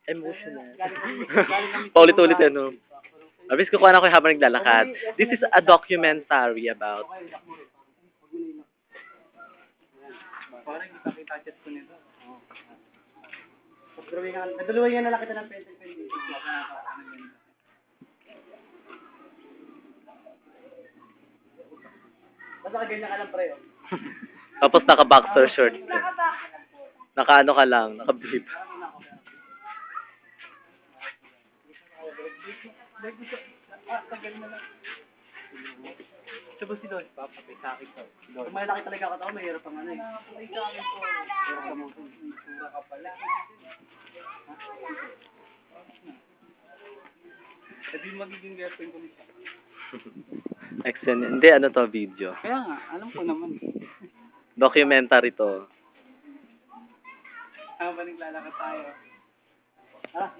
Emotional. Paulit-ulit ano. Abis kukuha na ko habang naglalakad. This is a documentary about... Parang kita chat ko nito. Naduluyan na lang kita ng pencil dito. Basta kaganyan ka lang pre. Tapos naka-boxer short. Naka-ano ka lang, naka-brief. Sabi si Don, papapay sa akin to. Kung malaki talaga ako tao, mahirap ang ano eh. Mahirap ang muso. Sura ka pala. Sabi magiging girlfriend ko nito. Excellent. Hindi, ano to, video. Kaya nga, alam ko naman. Documentary to. Habang naglalakad tayo. Ha?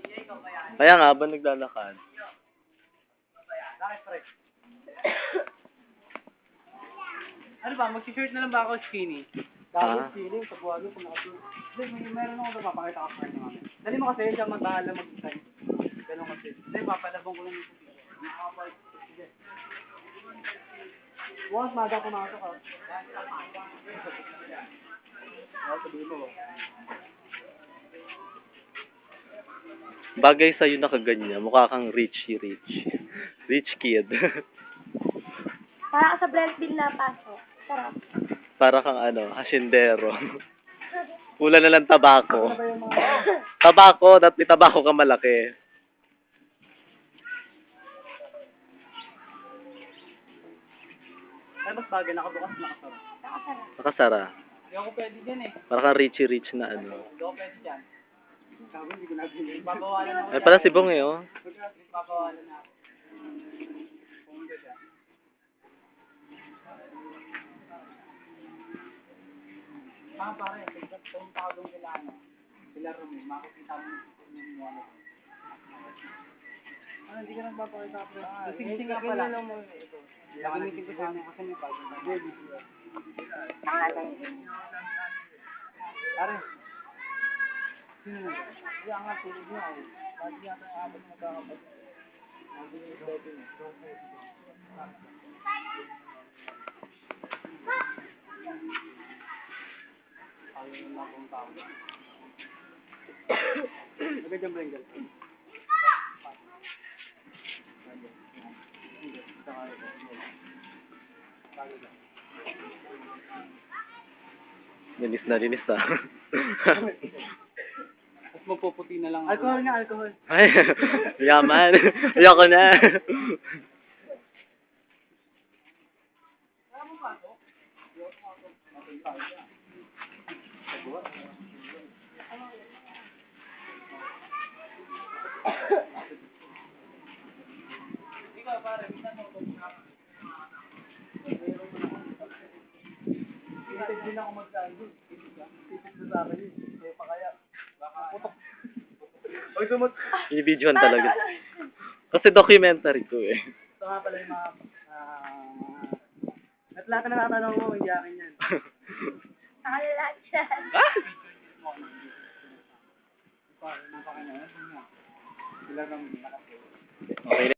Kaya nga, ba naglalakad? Bakit pre? Ano ba, mag-shirt na lang ba ako skinny? Ah. Skinny, pagwalo kung nakasur. Hindi, meron ako ba papakita ko sa kanya namin. Dali mo kasi siya magbahala mag-design. Ganun kasi. Hindi, papalabang ko lang yung sige. Sige. Once maga pumasok ka. Sabihin mo. Bagay sa'yo na kaganyan. Mukha kang rich. Rich kid. Para ka sa blend din na pasok. Sarap. Para kang ano, hasyendero. Pula na lang tabako. Tabako, dapat may tabako ka malaki. Ay, mas bagay, nakabukas, nakasara. Nakasarap. Nakasara. Hindi ako pwede dyan eh. Para kang rich na ano. Hindi ako pwede dyan. Sabi, hindi ko nabili. Babawalan ako. Ay pala si Bong eh, oh. Babawalan na ako. Pumunta siya. Pare, pumunta ako doon kila ano. Sila Rumi, makikita mo yung ano. Ano, hindi ka nagpapakita ako. Sing-sing nga pala. Nakamitin ko sa amin kasi may pagod. Pare. Sino na? Kaya nga tulog niya eh. Pati yata yung abot magkakapag. Naging yung dati niya. Ayaw yung mga tao. Magandang brengal. Linis na. Tapos magpuputi na lang. Alcohol nga, alcohol. Ay, yaman. Ayoko na. Ikaw pare, minsan mo din ako mag-sando. Tipid sa akin yun. Kaya pa kaya. Baka putok. Pag sumot. Binibidyohan talaga. Kasi documentary to eh. Ito nga pala yung mga... at lahat na natatanong mo, hindi akin yan. Nakalat siya. Napaka na yan. Sila nang nakapit. Okay.